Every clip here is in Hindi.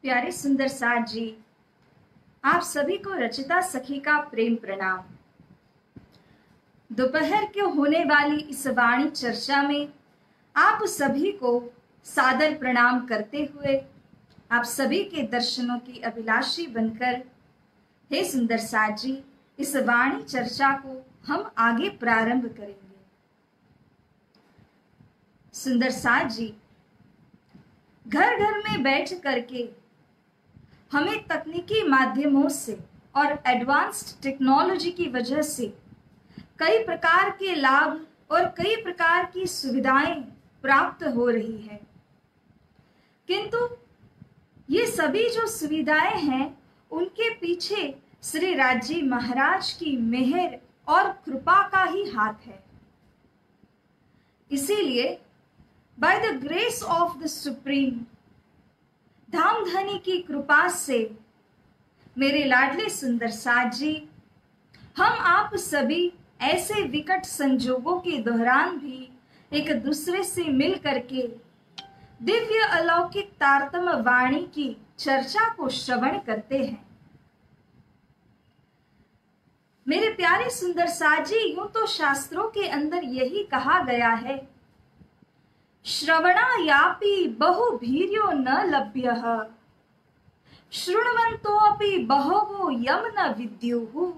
प्यारे सुंदर साथ जी, आप सभी को रचिता सखी का प्रेम प्रणाम। दोपहर के होने वाली इस वाणी चर्चा में आप सभी को सादर प्रणाम करते हुए आप सभी के दर्शनों की अभिलाषी बनकर, हे सुंदर साथ जी, इस वाणी चर्चा को हम आगे प्रारंभ करेंगे। सुंदर साथ जी, घर घर में बैठ करके हमें तकनीकी माध्यमों से और एडवांस्ड टेक्नोलॉजी की वजह से कई प्रकार के लाभ और कई प्रकार की सुविधाएं प्राप्त हो रही है, किंतु ये सभी जो सुविधाएं हैं उनके पीछे श्री राजी महाराज की मेहर और कृपा का ही हाथ है। इसीलिए by the grace of the supreme, Dhamdhani की कृपा से मेरे लाडले सुंदर साथ जी, हम आप सभी ऐसे विकट संजोगों के दौरान भी एक दूसरे से मिल करके दिव्य अलौकिक तारतम वाणी की चर्चा को श्रवण करते हैं। मेरे प्यारे सुंदर साथ जी, यूं तो शास्त्रों के अंदर यही कहा गया है, श्रवणायापि बहुभीर्यो न लभ्यः, शृण्वन्तोऽपि बहवो यं न विद्युः,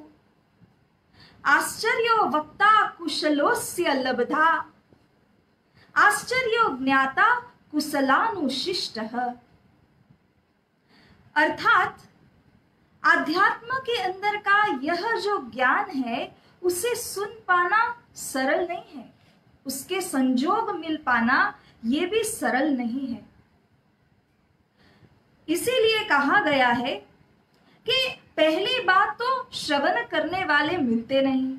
आश्चर्यो वक्ता कुशलोस्य लब्धा, आश्चर्यो ज्ञाता कुशलानुशिष्टः। अर्थात आध्यात्म के अंदर का यह जो ज्ञान है उसे सुन पाना सरल नहीं है, उसके संजोग मिल पाना ये भी सरल नहीं है। इसीलिए कहा गया है कि पहली बात तो श्रवण करने वाले मिलते नहीं,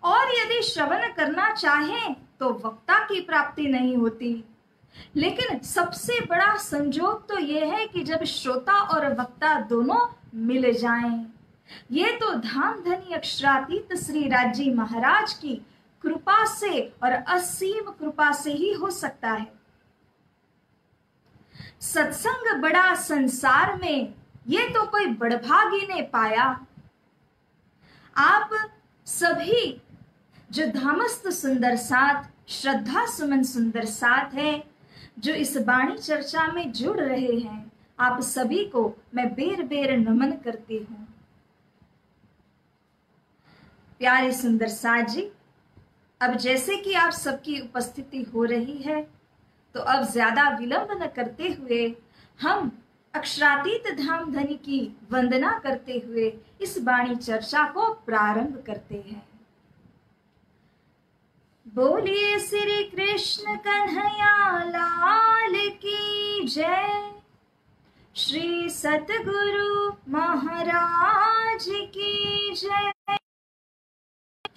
और यदि श्रवण करना चाहें तो वक्ता की प्राप्ति नहीं होती। लेकिन सबसे बड़ा संजोग तो यह है कि जब श्रोता और वक्ता दोनों मिल जाएं, ये तो धामधनी अक्षरातीत श्री राजी महाराज की कृपा से और असीम कृपा से ही हो सकता है। सत्संग बड़ा संसार में, ये तो कोई बड़भागी ने पाया। आप सभी जो धामस्थ सुंदर साथ, श्रद्धा सुमन सुंदर साथ है, जो इस वाणी चर्चा में जुड़ रहे हैं, आप सभी को मैं बेर बेर नमन करती हूं। प्यारे सुंदर साथ जी, अब जैसे कि आप सबकी उपस्थिति हो रही है, तो अब ज्यादा विलंब न करते हुए हम अक्षरातीत धामधनी की वंदना करते हुए इस वाणी चर्चा को प्रारंभ करते हैं। बोलिए श्री कृष्ण कन्हैया लाल की जय, श्री सतगुरु महाराज की जय,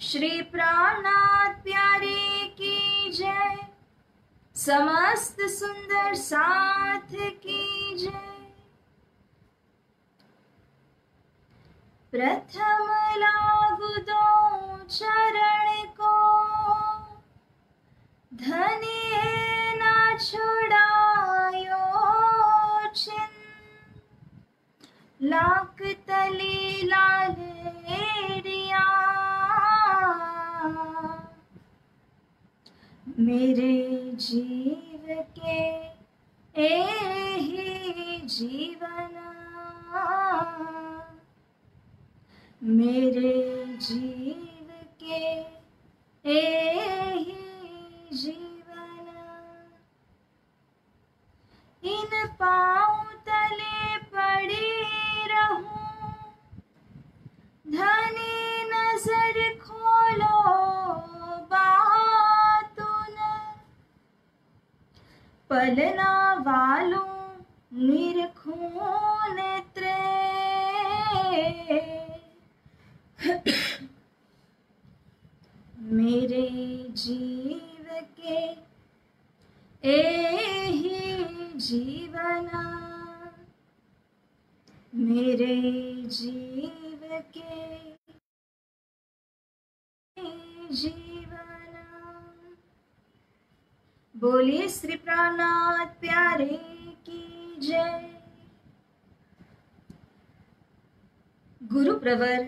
श्री प्राणनाथ प्यारे की जय, समस्त सुंदर साथ की जय। प्रथम लागू दो चरण को, धनी न छुड़ायो छिन, लाख तले लालेरिया, मेरे जीव के एहि जीवन, मेरे जीव के एहि जीवन, इन पाँव तले पड़ी रहूं, धनी नजर खोलो बातुन, पलना वालों निरखूं नेत्रे, मेरे जीव के एहि जीवन, मेरे जीव के जीवन। बोलिए श्री प्राणनाथ प्यारे की जय, गुरु प्रवर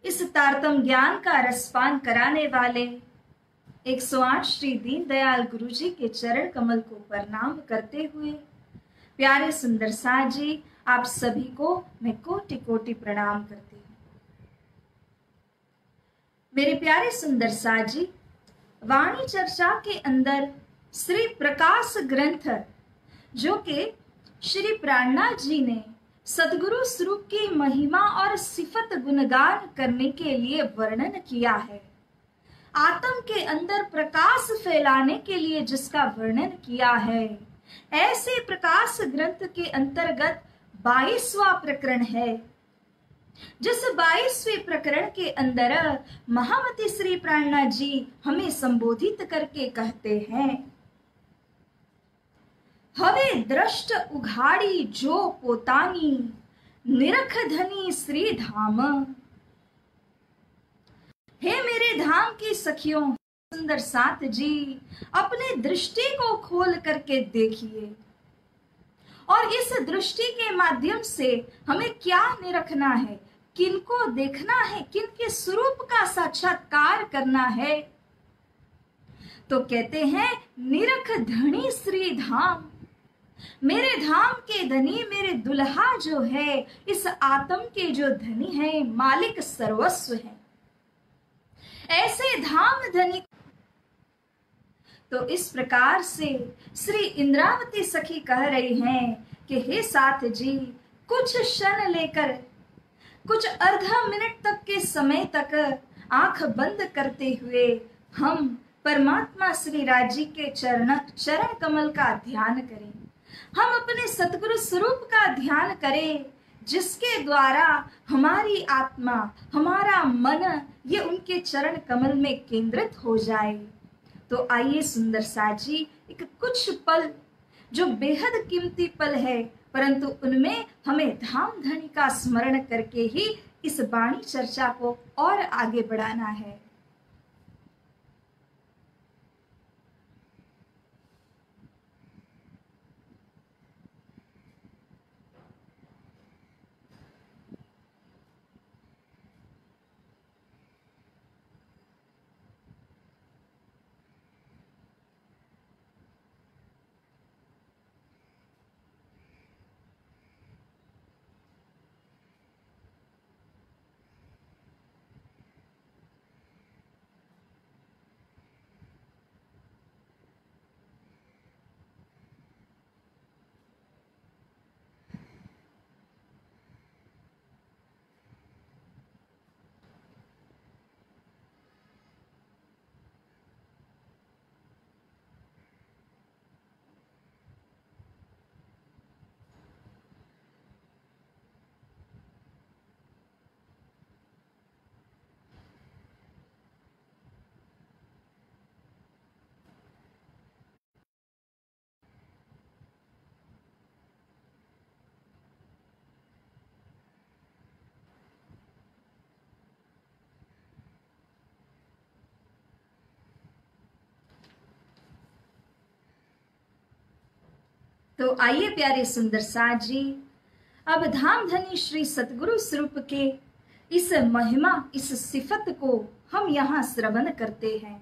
इस तारतम ज्ञान का रसपान कराने वाले 108 श्री दीनदयाल गुरु जी के चरण कमल को प्रणाम करते हुए प्यारे सुंदर साथ जी, आप सभी को मैं कोटि कोटि प्रणाम करती हूँ। मेरे प्यारे सुंदर साथ जी, वाणी चर्चा के अंदर श्री प्रकाश ग्रंथ जो कि श्री प्राणनाथ जी ने सदगुरु स्वरूप की महिमा और सिफत गुणगान करने के लिए वर्णन किया है, आत्म के अंदर प्रकाश फैलाने के लिए जिसका वर्णन किया है, ऐसे प्रकाश ग्रंथ के अंतर्गत 22वां प्रकरण है, जिस 22वें प्रकरण के अंदर महामती श्री प्राणनाथ जी हमें संबोधित करके कहते हैं, हवे दृष्ट उघाड़ी जो पोतानी निरख धनी श्री धाम। हे मेरे धाम की सखियों, सुंदर साथ जी, अपने दृष्टि को खोल करके देखिए और इस दृष्टि के माध्यम से हमें क्या निरखना है, किनको देखना है, किनके स्वरूप का साक्षात्कार करना है। तो कहते हैं निरख धनी श्री धाम, मेरे धाम के धनी, मेरे दुल्हा जो है, इस आत्म के जो धनी है, मालिक सर्वस्व है, ऐसे धाम धनी। तो इस प्रकार से श्री इंद्रावती सखी कह रही हैं कि हे साथ जी, कुछ क्षण लेकर, कुछ आधा मिनट तक के समय तक आंख बंद करते हुए हम परमात्मा श्री राजी के चरण कमल का ध्यान करें, हम अपने सतगुरु स्वरूप का ध्यान करें, जिसके द्वारा हमारी आत्मा, हमारा मन ये उनके चरण कमल में केंद्रित हो जाए। तो आइए सुंदर साथ जी, एक कुछ पल जो बेहद कीमती पल है, परंतु उनमें हमें धाम धनी का स्मरण करके ही इस वाणी चर्चा को और आगे बढ़ाना है। तो आइए प्यारे सुंदर साथ जी, अब धाम धनी श्री सतगुरु स्वरूप के इस महिमा, इस सिफत को हम यहाँ श्रवण करते हैं।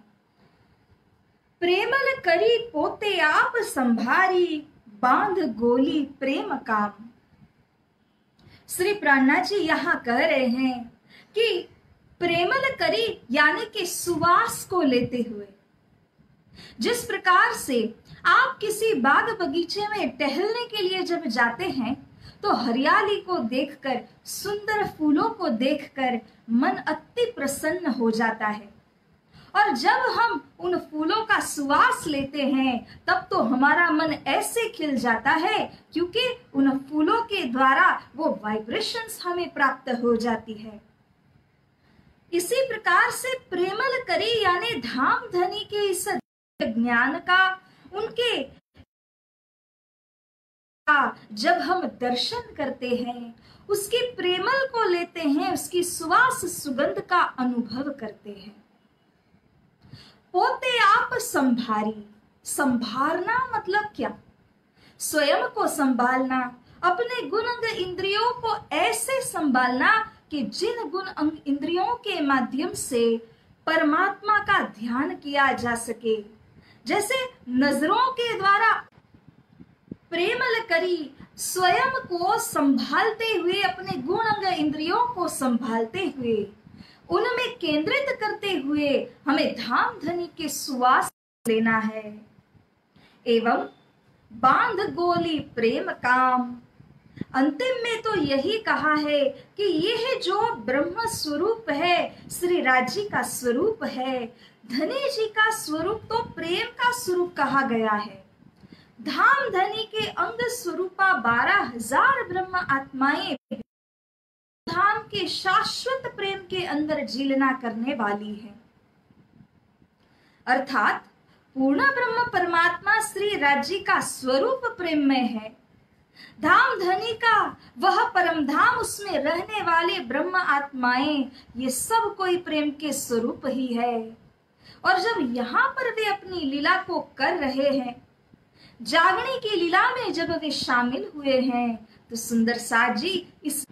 प्रेमल करी पोते आप संभारी, बांध गोली प्रेम काम। श्री प्राणनाथ जी यहाँ कह रहे हैं कि प्रेमल करी यानी कि सुवास को लेते हुए, जिस प्रकार से आप किसी बाग बगीचे में टहलने के लिए जब जाते हैं तो हरियाली को देखकर, सुंदर फूलों को देखकर मन अति प्रसन्न हो जाता है, और जब हम उन फूलों का सुवास लेते हैं तब तो हमारा मन ऐसे खिल जाता है, क्योंकि उन फूलों के द्वारा वो वाइब्रेशंस हमें प्राप्त हो जाती है। इसी प्रकार से प्रेमल करी यानी धाम धनी के इस ज्ञान का, उनके जब हम दर्शन करते हैं, उसकी प्रेमल को लेते हैं, उसकी सुवास सुगंध का अनुभव करते हैं। पोते आप संभारी, संभारना मतलब क्या? स्वयं को संभालना, अपने गुण अंग इंद्रियों को ऐसे संभालना कि जिन गुण अंग इंद्रियों के माध्यम से परमात्मा का ध्यान किया जा सके। जैसे नजरों के द्वारा प्रेमल करी स्वयं को संभालते हुए, अपने गुण अंग इंद्रियों को संभालते हुए, उनमें केंद्रित करते हुए हमें धाम धनी के सुवास लेना है। एवं बांध गोली प्रेम काम, अंतिम में तो यही कहा है कि यह जो ब्रह्म स्वरूप है, श्री राज जी का स्वरूप है, धनी जी का स्वरूप तो प्रेम का स्वरूप कहा गया है। धाम धनी के अंग स्वरूपा 12,000 ब्रह्म आत्माएं धाम के शाश्वत प्रेम के अंदर जीलना करने वाली है। अर्थात पूर्ण ब्रह्म परमात्मा श्री राज जी का स्वरूप प्रेम में है। धाम धनी का वह परम धाम, उसमें रहने वाले ब्रह्म आत्माएं, ये सब कोई प्रेम के स्वरूप ही है। और जब यहाँ पर वे अपनी लीला को कर रहे हैं, जागने की लीला में जब वे शामिल हुए हैं, तो सुंदर साथ जी इस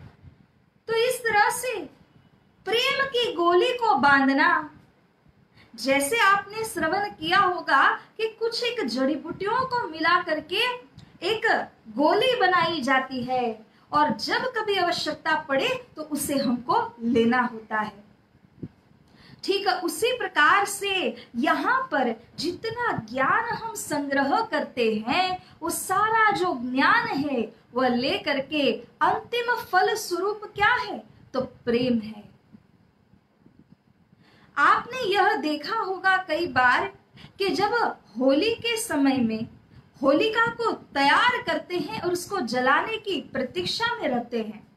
तरह से प्रेम की गोली को बांधना, जैसे आपने श्रवण किया होगा कि कुछ एक जड़ी बूटियों को मिला करके एक गोली बनाई जाती है, और जब कभी आवश्यकता पड़े तो उसे हमको लेना होता है। ठीक उसी प्रकार से यहाँ पर जितना ज्ञान हम संग्रह करते हैं, वो सारा जो ज्ञान है वह ले करके अंतिम फल स्वरूप क्या है, तो प्रेम है। आपने यह देखा होगा कई बार कि जब होली के समय में होलिका को तैयार करते हैं और उसको जलाने की प्रतीक्षा में रहते हैं,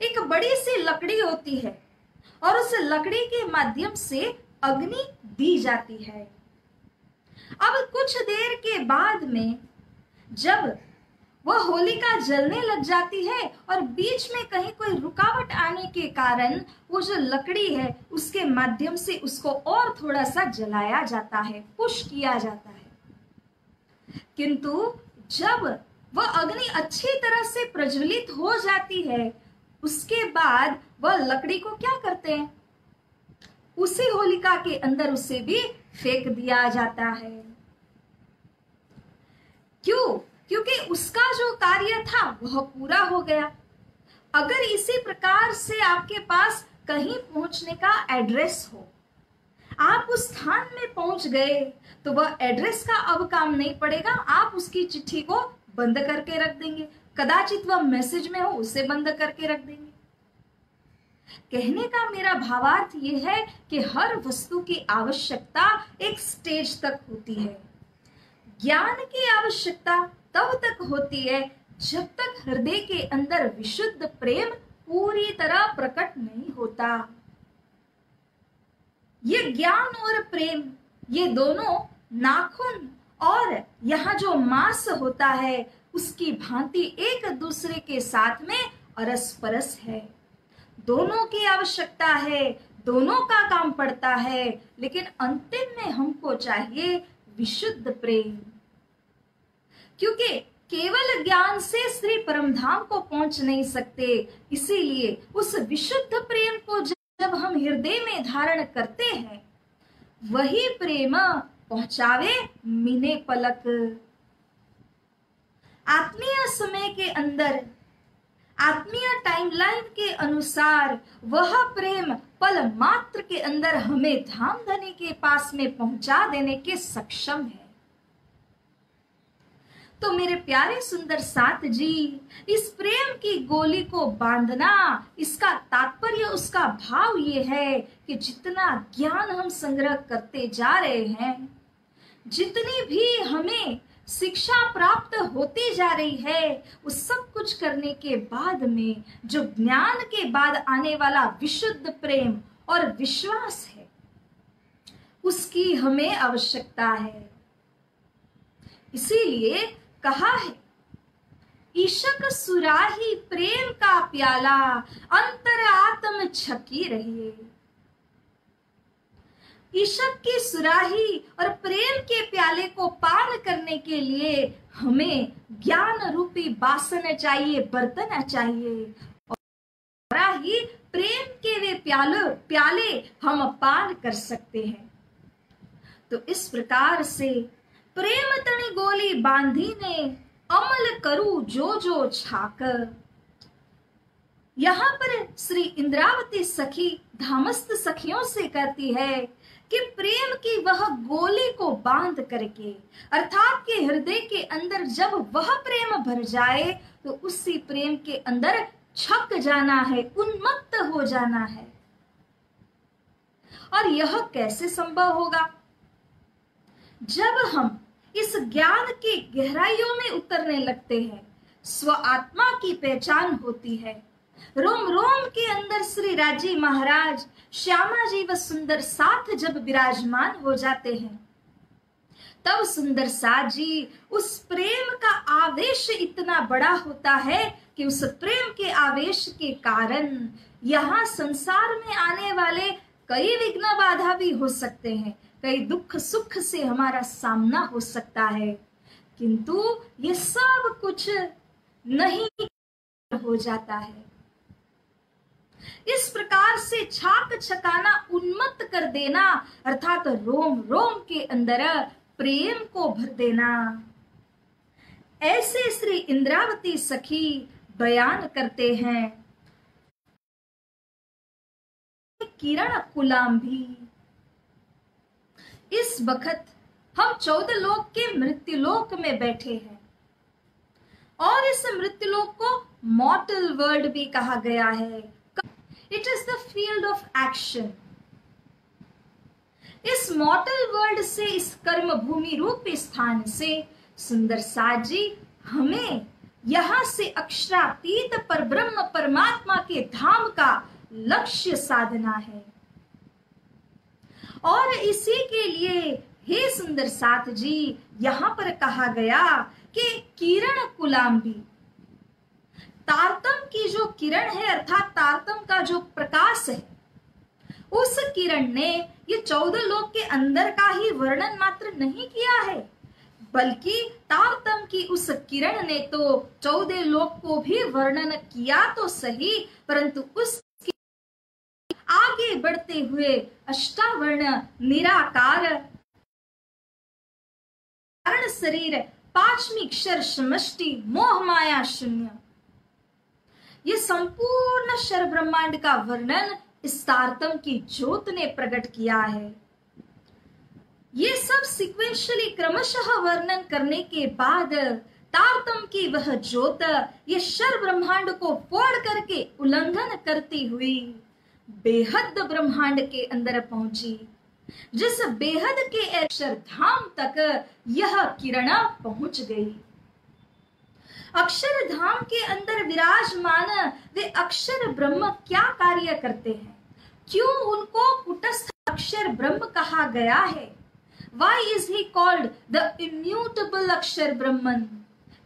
एक बड़ी सी लकड़ी होती है और उस लकड़ी के माध्यम से अग्नि दी जाती है। अब कुछ देर के बाद में जब वह होलिका जलने लग जाती है और बीच में कहीं कोई रुकावट आने के कारण वो जो लकड़ी है उसके माध्यम से उसको और थोड़ा सा जलाया जाता है, पुश किया जाता है। किंतु जब वह अग्नि अच्छी तरह से प्रज्वलित हो जाती है, उसके बाद वह लकड़ी को क्या करते हैं, उसी होलिका के अंदर उसे भी फेंक दिया जाता है। क्यों? क्योंकि उसका जो कार्य था वह पूरा हो गया। अगर इसी प्रकार से आपके पास कहीं पहुंचने का एड्रेस हो, आप उस स्थान में पहुंच गए, तो वह एड्रेस का अब काम नहीं पड़ेगा, आप उसकी चिट्ठी को बंद करके रख देंगे, कदाचित वह मैसेज में हो उसे बंद करके रख देंगे। कहने का मेरा भावार्थ यह है कि हर वस्तु की आवश्यकता एक स्टेज तक होती है। ज्ञान की आवश्यकता तब तक होती है जब तक हृदय के अंदर विशुद्ध प्रेम पूरी तरह प्रकट नहीं होता। ये ज्ञान और प्रेम, ये दोनों नाखून और यहाँ जो मांस होता है उसकी भांति एक दूसरे के साथ में अरस परस है। दोनों की आवश्यकता है, दोनों का काम पड़ता है, लेकिन अंतिम में हमको चाहिए विशुद्ध प्रेम। क्योंकि केवल ज्ञान से श्री परमधाम को पहुंच नहीं सकते, इसीलिए उस विशुद्ध प्रेम को जब हम हृदय में धारण करते हैं, वही प्रेम पहुंचावे मीने पलक। आत्मीय समय के अंदर, आत्मीय टाइमलाइन के अनुसार वह प्रेम पल मात्र के अंदर हमें धाम धनी के पास में पहुंचा देने के सक्षम है। तो मेरे प्यारे सुंदर साथ जी, इस प्रेम की गोली को बांधना, इसका तात्पर्य, उसका भाव ये है कि जितना ज्ञान हम संग्रह करते जा रहे हैं, जितनी भी हमें शिक्षा प्राप्त होती जा रही है, उस सब कुछ करने के बाद में जो ज्ञान के बाद आने वाला विशुद्ध प्रेम और विश्वास है, उसकी हमें आवश्यकता है। इसीलिए कहा है, ईशक सुराही प्रेम का प्याला, अंतर आत्म छकी रहिए। ईशक की सुराही और प्रेम के प्याले को पान करने के लिए हमें ज्ञान रूपी बासन चाहिए, बर्तन चाहिए, और ही प्रेम के वे प्याले हम पान कर सकते हैं। तो इस प्रकार से प्रेम तणी गोली बांधी ने अमल करू जो जो छाक। यहाँ पर श्री इंद्रावती सखी धामस्थ सखियों से कहती है कि प्रेम की वह गोली को बांध करके, अर्थात के हृदय के अंदर जब वह प्रेम भर जाए तो उसी प्रेम के अंदर छक जाना है, उन्मत्त हो जाना है। और यह कैसे संभव होगा? जब हम इस ज्ञान की गहराइयों में उतरने लगते हैं, स्व आत्मा की पहचान होती है, रोम रोम के अंदर श्री राजी महाराज, श्यामा जी व सुंदर साथ जब विराजमान हो जाते हैं, तब सुंदर साथ जी उस प्रेम का आवेश इतना बड़ा होता है कि उस प्रेम के आवेश के कारण यहाँ संसार में आने वाले कई विघ्न बाधा भी हो सकते हैं, कई दुख सुख से हमारा सामना हो सकता है, किंतु ये सब कुछ नहीं हो जाता है। इस प्रकार से छाक छकाना, उन्मत्त कर देना, अर्थात रोम रोम के अंदर प्रेम को भर देना, ऐसे श्री इंद्रावती सखी बयान करते हैं। किरण कुलाम भी, इस वक्त हम 14 लोक के मृत्युलोक में बैठे हैं और इस मृत्युलोक को मॉर्टल वर्ल्ड भी कहा गया है। It is the field of action. इस मॉर्टल वर्ल्ड से, इस कर्म भूमि रूप स्थान से सुंदर साथ जी हमें यहां से अक्षरातीत पर ब्रह्म परमात्मा के धाम का लक्ष्य साधना है। और इसी के लिए हे सुंदर साथ जी यहां पर कहा गया कि किरण कुलाम्बी, तारतम की जो किरण है, अर्थात तारतम का जो प्रकाश है, उस किरण ने ये 14 लोक के अंदर का ही वर्णन मात्र नहीं किया है, बल्कि तारतम की उस किरण ने तो 14 लोक को भी वर्णन किया तो सही, परंतु उस आगे बढ़ते हुए अष्टावर्ण निराकार कारण शरीर पांचवी अक्षर समष्टि मोह माया शून्य, ये संपूर्ण शर ब्रह्मांड का वर्णन इस तारतम की ज्योत ने प्रकट किया है। ये सब सीक्वेंशियली क्रमशः वर्णन करने के बाद तारतम की वह ज्योत ये शर ब्रह्मांड को फोड़ करके उल्लंघन करती हुई बेहद ब्रह्मांड के अंदर पहुंची, जिस बेहद के अक्षरधाम तक यह किरण पहुंच गई। अक्षरधाम के अंदर विराजमान वे अक्षर ब्रह्म क्या कार्य करते हैं, क्यों उनको कुटस्थ अक्षर ब्रह्म कहा गया है? Why is he called the immutable अक्षर ब्रह्मन?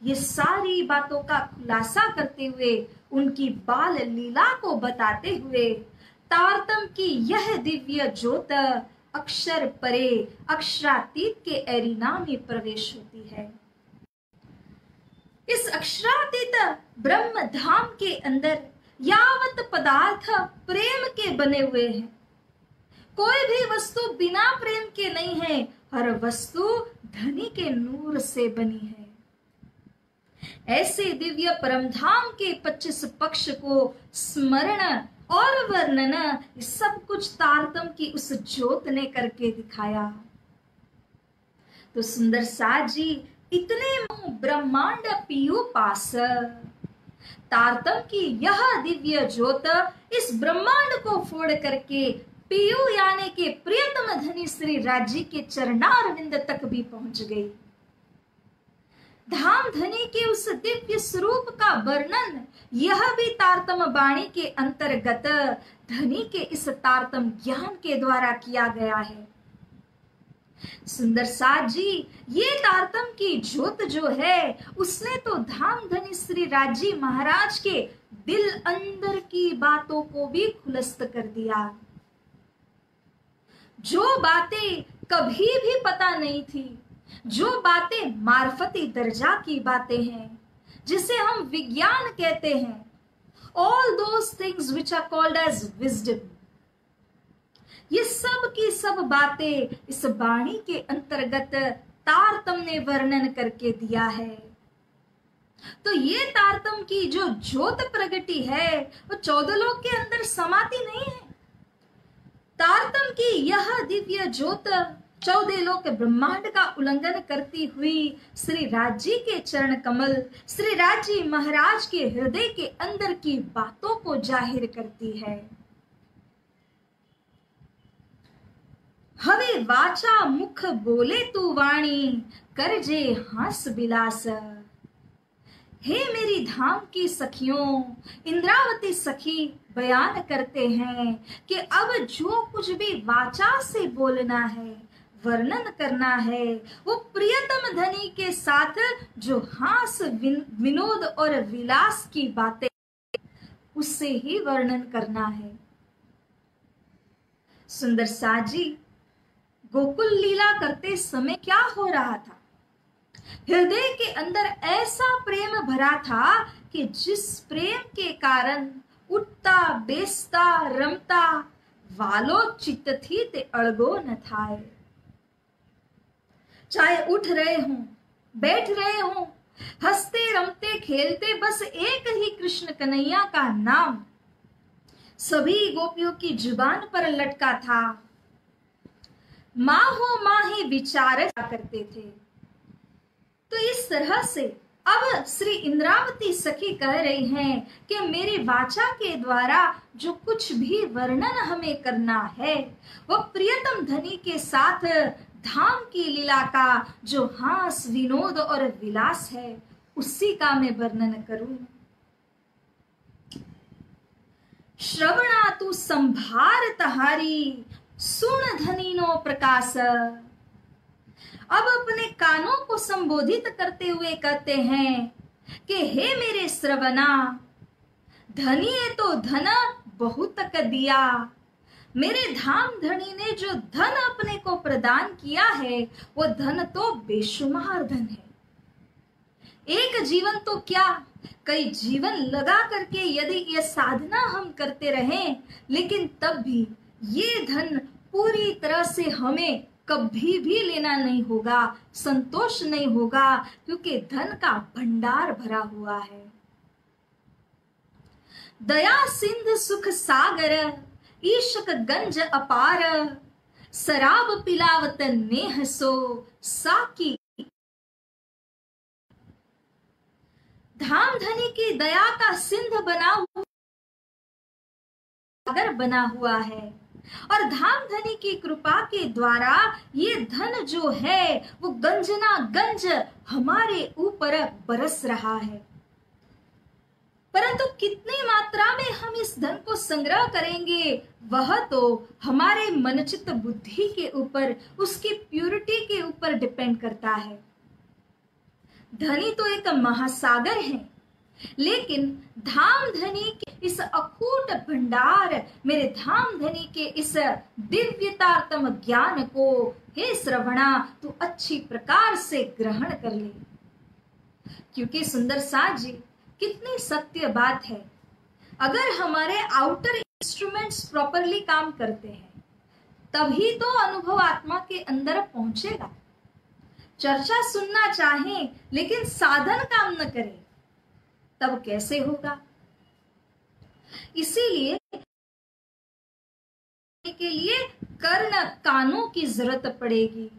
ये सारी बातों का खुलासा करते हुए, उनकी बाल लीला को बताते हुए तारतम की यह दिव्य ज्योत अक्षर परे अक्षरातीत के एरिना में प्रवेश होती है। इस अक्षरातीत ब्रह्म धाम के अंदर यावत पदार्थ प्रेम के बने हुए हैं, कोई भी वस्तु बिना प्रेम के नहीं है, हर वस्तु धनी के नूर से बनी है। ऐसे दिव्य परमधाम के 25 पक्ष को स्मरण और वर्णन सब कुछ तारतम की उस ज्योत ने करके दिखाया। तो सुंदर साथ जी इतने ब्रह्मांड पीयू पास, तारतम की यह दिव्य ज्योत इस ब्रह्मांड को फोड़ करके पीयू यानी के प्रियतम धनी श्री राजी के चरणारविंद तक भी पहुंच गई। धाम धनी के उस दिव्य स्वरूप का वर्णन यह भी तारतम वाणी के अंतर्गत धनी के इस तारतम ज्ञान के द्वारा किया गया है। सुंदर साथ जी ये तारतम की ज्योत जो है उसने तो धाम धनी श्री राजी महाराज के दिल अंदर की बातों को भी खुलस्त कर दिया। जो बातें कभी भी पता नहीं थी, जो बातें मार्फती दर्जा की बातें हैं, जिसे हम विज्ञान कहते हैं, all those things which are called as wisdom, ये सब की सब बातें इस वाणी के अंतर्गत तारतम्य ने वर्णन करके दिया है। तो ये तारतम्य की जो ज्योत प्रगति है वो 14 लोक के अंदर समाती नहीं है। तारतम्य की यह दिव्य ज्योत 14 लोक ब्रह्मांड का उल्लंघन करती हुई श्री राज जी के चरण कमल, श्री राज जी महाराज के हृदय के अंदर की बातों को जाहिर करती है। हवे वाचा मुख बोले तू वाणी, करजे हास बिलास। हे मेरी धाम की सखियों, इंद्रावती सखी बयान करते हैं कि अब जो कुछ भी वाचा से बोलना है, वर्णन करना है, वो प्रियतम धनी के साथ जो हास विनोद और विलास की बातें, उससे ही वर्णन करना है। सुंदर साज जी गोकुल लीला करते समय क्या हो रहा था? हृदय के अंदर ऐसा प्रेम भरा था कि जिस प्रेम के कारण उठता बेसता रमता वालो चित्त थी ते अड़गो न थाए। चाहे उठ रहे हों, बैठ रहे हों, हंसते रमते खेलते, बस एक ही कृष्ण कन्हैया का नाम सभी गोपियों की जुबान पर लटका था। माँ हो माँ ही विचार करते थे। तो इस तरह से अब श्री इंद्रावती सखी कह रही हैं कि मेरी वाचा के द्वारा जो कुछ भी वर्णन हमें करना है, वो प्रियतम धनी के साथ धाम की लीला का जो हास विनोद और विलास है, उसी का मैं वर्णन करूं। श्रवणा तू संभार तहारी, सुन धनीनो प्रकाश। अब अपने कानों को संबोधित करते हुए कहते हैं कि हे मेरे श्रवणा, धनी तो धन बहुत तक दिया। मेरे धाम धनी ने जो धन अपने को प्रदान किया है, वो धन तो बेशुमार धन है। एक जीवन तो क्या, कई जीवन लगा करके यदि ये साधना हम करते रहें, लेकिन तब भी ये धन पूरी तरह से हमें कभी भी लेना नहीं होगा, संतोष नहीं होगा, क्योंकि धन का भंडार भरा हुआ है। दया सिंध सुख सागर, ईशक गंज अपार। शराब पिलावत नेह सो साकी। धाम धनी की दया का सिंध बना हुआ, सागर बना हुआ है, और धाम धनी की कृपा के द्वारा ये धन जो है वो गंजना गंज हमारे ऊपर बरस रहा है। परंतु कितनी मात्रा में हम इस धन को संग्रह करेंगे, वह तो हमारे मनचित्त बुद्धि के ऊपर, उसकी प्यूरिटी के ऊपर डिपेंड करता है। धनी तो एक महासागर है, लेकिन धाम धनी के इस अकूट भंडार, मेरे धाम धनी के इस दिव्यतातम ज्ञान को हे श्रवणा तू अच्छी प्रकार से ग्रहण कर ले। क्योंकि सुंदर साज जी, कितनी सत्य बात है, अगर हमारे आउटर इंस्ट्रूमेंट्स प्रॉपरली काम करते हैं, तभी तो अनुभव आत्मा के अंदर पहुंचेगा। चर्चा सुनना चाहें लेकिन साधन काम न करे, तब कैसे होगा? इसीलिए के लिए कर्ण कानों की जरूरत पड़ेगी।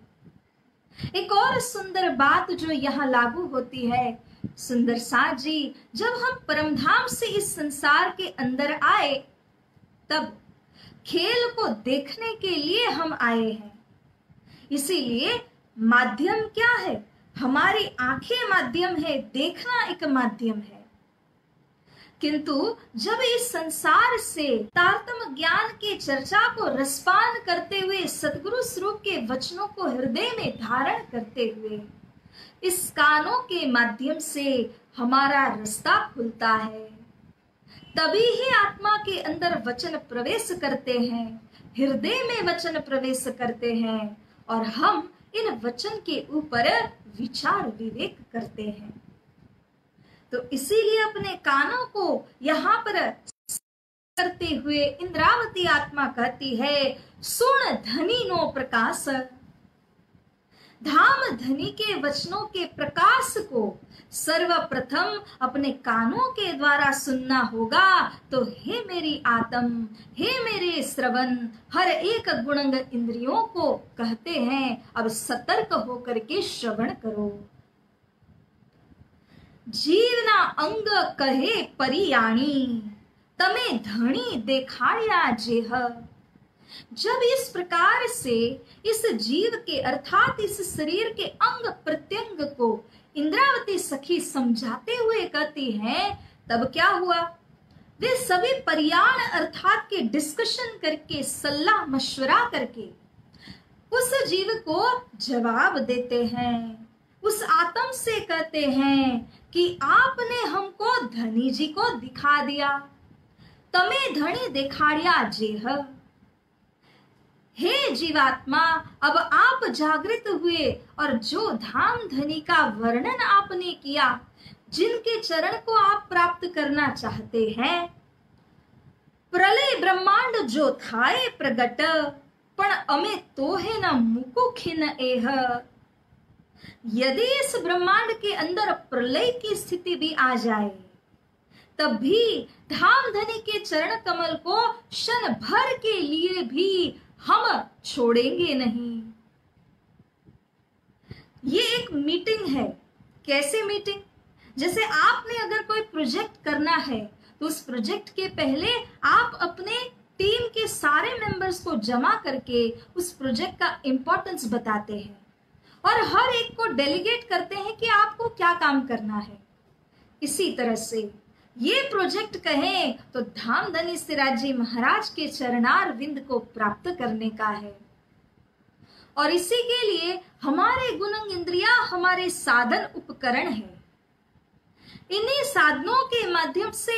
एक और सुंदर बात जो यहाँ लागू होती है, सुंदर साज जी, जब हम परमधाम से इस संसार के अंदर आए, तब खेल को देखने के लिए हम आए हैं। इसीलिए माध्यम क्या है? हमारी आंखें माध्यम है, देखना एक माध्यम है। किंतु जब इस संसार से तारतम्य ज्ञान की चर्चा को रसपान करते हुए, सतगुरु स्वरूप के वचनों को हृदय में धारण करते हुए, इस कानों के माध्यम से हमारा रास्ता खुलता है, तभी ही आत्मा के अंदर वचन प्रवेश करते हैं, हृदय में वचन प्रवेश करते हैं और हम इन वचन के ऊपर विचार विवेक करते हैं। तो इसीलिए अपने कानों को यहाँ पर करते हुए इंद्रावती आत्मा कहती है, सुन धनी नो प्रकाश। धाम धनी के वचनों के प्रकाश को सर्वप्रथम अपने कानों के द्वारा सुनना होगा। तो हे मेरी आत्म, हे मेरे श्रवण, हर एक गुणंग इंद्रियों को कहते हैं अब सतर्क होकर के श्रवण करो। जीवना अंग कहे परियाणी, तमे धनी देखाड़िया जेह। जब इस प्रकार से इस जीव के अर्थात इस शरीर के अंग प्रत्यंग को इंद्रावती सखी समझाते हुए कहती हैं, तब क्या हुआ? वे सभी परियाण अर्थात के डिस्कशन करके, सलाह मशवरा करके उस जीव को जवाब देते हैं। उस आत्म से कहते हैं कि आपने हमको धनी जी को दिखा दिया, तमे धनी दिखाड़िया जेह। हे जीवात्मा, अब आप जागृत हुए और जो धाम धनी का वर्णन आपने किया, जिनके चरण को आप प्राप्त करना चाहते हैं, प्रलय ब्रह्मांड जो थाए प्रगट, पण अमे तो है न मुकुखिन एह। यदि इस ब्रह्मांड के अंदर प्रलय की स्थिति भी आ जाए, तब भी धाम धनी के चरण कमल को क्षण भर के लिए भी हम छोड़ेंगे नहीं। ये एक मीटिंग है। कैसे मीटिंग? जैसे आपने अगर कोई प्रोजेक्ट करना है तो उस प्रोजेक्ट के पहले आप अपने टीम के सारे मेंबर्स को जमा करके उस प्रोजेक्ट का इंपॉर्टेंस बताते हैं और हर एक को डेलीगेट करते हैं कि आपको क्या काम करना है। इसी तरह से ये प्रोजेक्ट कहें तो धामधनी सिराजी महाराज के चरणार विंद को प्राप्त करने का है। और इसी के लिए हमारे गुणंग इंद्रिया हमारे साधन उपकरण है। इन्हीं साधनों के माध्यम से,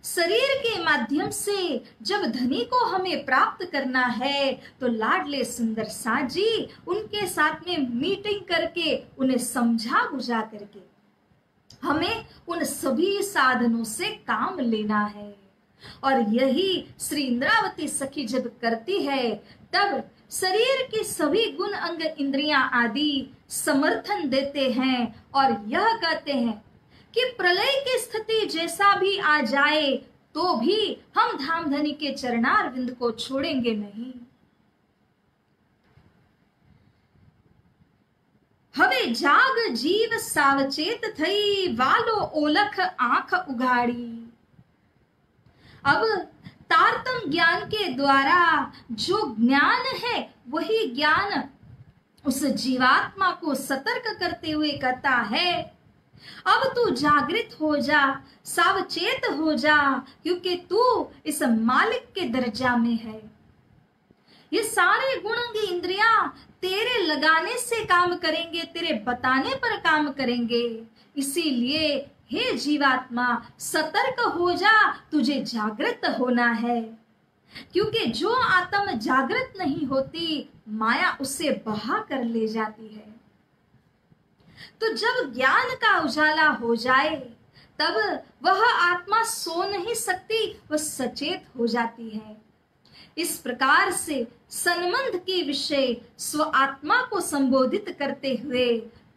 शरीर के माध्यम से जब धनी को हमें प्राप्त करना है तो लाडले सुंदर साथ जी उनके साथ में मीटिंग करके उन्हें समझा बुझा करके हमें उन सभी साधनों से काम लेना है। और यही श्री इंद्रावती सखी जब करती है, तब शरीर के सभी गुण अंग इंद्रियां आदि समर्थन देते हैं और यह कहते हैं कि प्रलय की स्थिति जैसा भी आ जाए तो भी हम धामधनी के चरणार विंद को छोड़ेंगे नहीं। हवे जाग जीव सावचेत थई, वालो ओलख आंख उघाड़ी। अब तारतम ज्ञान के द्वारा जो ज्ञान है वही ज्ञान उस जीवात्मा को सतर्क करते हुए कहता है, अब तू जागृत हो जा, सावचेत हो जा, क्योंकि तू इस मालिक के दर्जा में है। ये सारे गुण इंद्रियां तेरे लगाने से काम करेंगे, तेरे बताने पर काम करेंगे। इसीलिए हे जीवात्मा सतर्क हो जा, तुझे जागृत होना है। क्योंकि जो आत्म जागृत नहीं होती, माया उससे बहा कर ले जाती है। तो जब ज्ञान का उजाला हो जाए तब वह आत्मा सो नहीं सकती, वह सचेत हो जाती है। इस प्रकार से संबंध के विषय स्व आत्मा को संबोधित करते हुए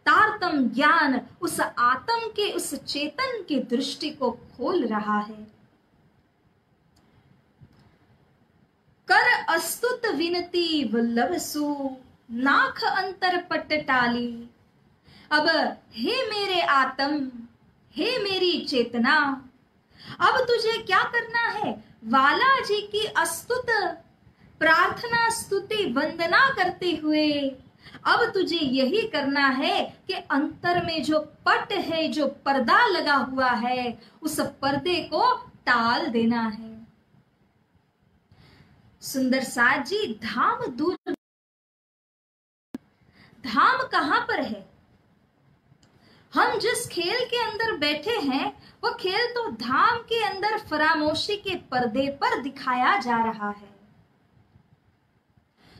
तारतम ज्ञान उस आत्म के, उस चेतन की दृष्टि को खोल रहा है। कर अस्तुत विनती वल्लभ सु, नाख अंतर पट टाली। अब हे मेरे आत्म, हे मेरी चेतना, अब तुझे क्या करना है? वाला जी की अस्तुत प्रार्थना स्तुति वंदना करते हुए अब तुझे यही करना है कि अंतर में जो पट है, जो पर्दा लगा हुआ है, उस पर्दे को टाल देना है। सुंदर साथ जी, धाम दूर, धाम कहां पर है? हम जिस खेल के अंदर बैठे हैं वो खेल तो धाम के अंदर फरामोशी के पर्दे पर दिखाया जा रहा है।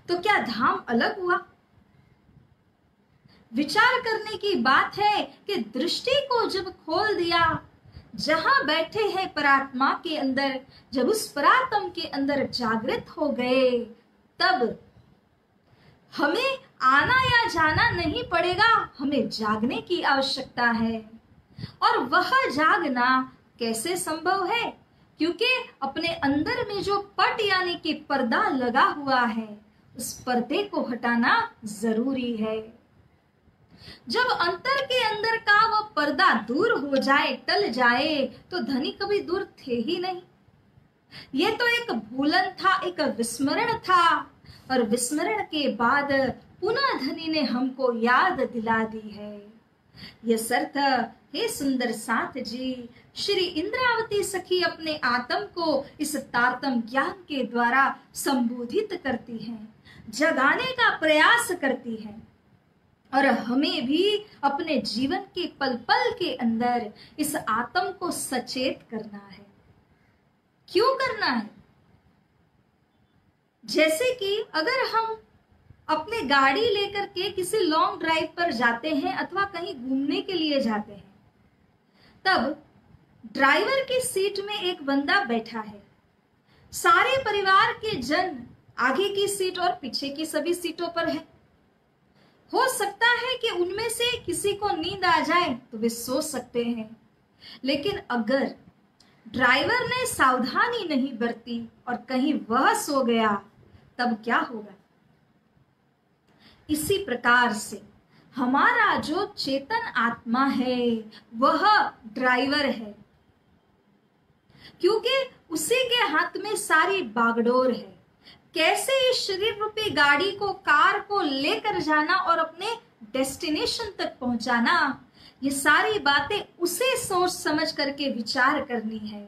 तो क्या धाम अलग हुआ? विचार करने की बात है कि दृष्टि को जब खोल दिया, जहां बैठे हैं परात्मा के अंदर, जब उस परात्म के अंदर जागृत हो गए, तब हमें आना या जाना नहीं पड़ेगा, हमें जागने की आवश्यकता है। और वह जागना कैसे संभव है? क्योंकि अपने अंदर में जो पट यानी कि पर्दा लगा हुआ है, उस पर्दे को हटाना जरूरी है। जब अंतर के अंदर का वो पर्दा दूर हो जाए, टल जाए, तो धनी कभी दूर थे ही नहीं। ये तो एक भूलन था, एक विस्मरण था, और विस्मरण के बाद पुनः धनी ने हमको याद दिला दी है। ये सर्थ हे सुंदर साथ जी, श्री इंद्रावती सखी अपने आत्म को इस तारतम ज्ञान के द्वारा संबोधित करती हैं, जगाने का प्रयास करती हैं, और हमें भी अपने जीवन के पल पल के अंदर इस आत्म को सचेत करना है। क्यों करना है? जैसे कि अगर हम अपने गाड़ी लेकर के किसी लॉन्ग ड्राइव पर जाते हैं अथवा कहीं घूमने के लिए जाते हैं, तब ड्राइवर की सीट में एक बंदा बैठा है, सारे परिवार के जन आगे की सीट और पीछे की सभी सीटों पर है। हो सकता है कि उनमें से किसी को नींद आ जाए तो वे सो सकते हैं, लेकिन अगर ड्राइवर ने सावधानी नहीं बरती और कहीं वह सो गया, तब क्या होगा? इसी प्रकार से हमारा जो चेतन आत्मा है वह ड्राइवर है, क्योंकि उसी के हाथ में सारी बागडोर है। कैसे इस शरीर रूपी गाड़ी को, कार को लेकर जाना और अपने डेस्टिनेशन तक पहुंचाना, ये सारी बातें उसे सोच समझ करके विचार करनी है।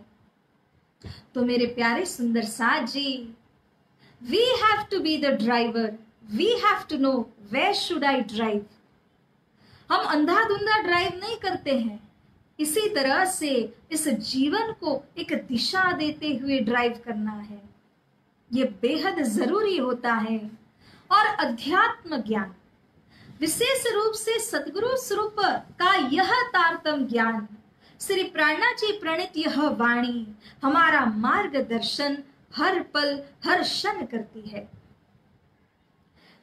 तो मेरे प्यारे सुंदर साथ जी, we have to be the driver, we have to know where should I drive. हम अंधाधुंधा ड्राइव नहीं करते हैं, इसी तरह से इस जीवन को एक दिशा देते हुए ड्राइव करना है। ये बेहद जरूरी होता है। और अध्यात्म ज्ञान, विशेष रूप से सद्गुरु स्वरूप का यह तारतम ज्ञान, श्री प्राणा जी प्रणीत यह वाणी हमारा मार्गदर्शन हर पल हर क्षण करती है।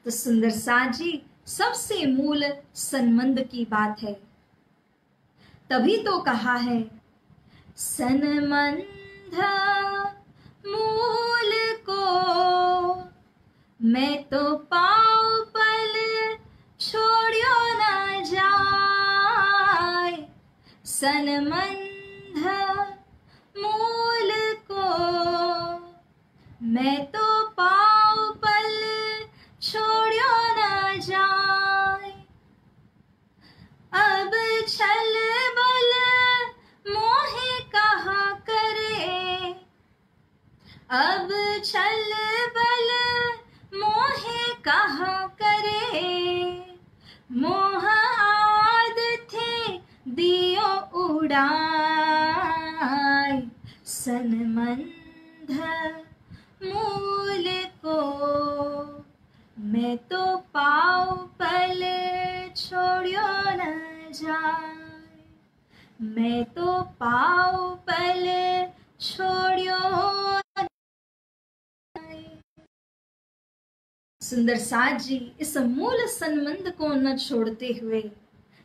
तो सुंदर साथ जी, सबसे मूल संबंध की बात है। तभी तो कहा है सनमंध मूल को मैं तो पाऊं पल छोड़ियो न जाए। सनमंध मूल को मैं तो पाऊं पल छोड़ियो न जाए। अब छल बल मोहे कहा करे, अब छल बल मोहे कहा करे। मोह आद थे दियो उड़ाए। सनमंध मूल को मैं तो पाऊं पल छोड़ियो न जाए। मैं तो पाऊं पल छोड़ियो न जाए। सुंदर साथ जी, इस मूल संबंध को न छोड़ते हुए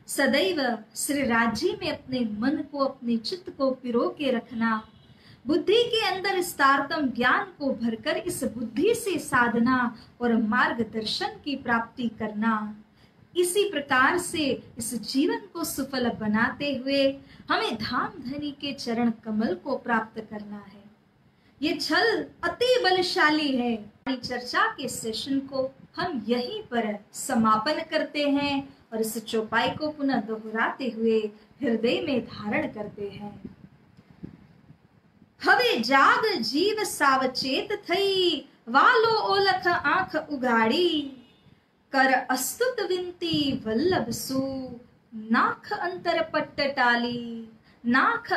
सदैव श्री राज्य में अपने मन को, अपने चित्त को पिरो के रखना, बुद्धि के अंदर इस तारतम ज्ञान को भरकर इस बुद्धि से साधना और मार्गदर्शन की प्राप्ति करना। इसी प्रकार से इस जीवन को सफल बनाते हुए हमें धाम धनी के चरण कमल को प्राप्त करना है। ये छल अति बलशाली है। चर्चा के सेशन को हम यहीं पर समापन करते हैं और इस चौपाई को पुनः दोहराते हुए हृदय में धारण करते हैं। हवे जाग जीव सावचेत थई, वालो ओलख आंख उगाड़ी। कर अस्तुत विनती वल्लभ सु, नाख अंतर पट्ट टाली। नाख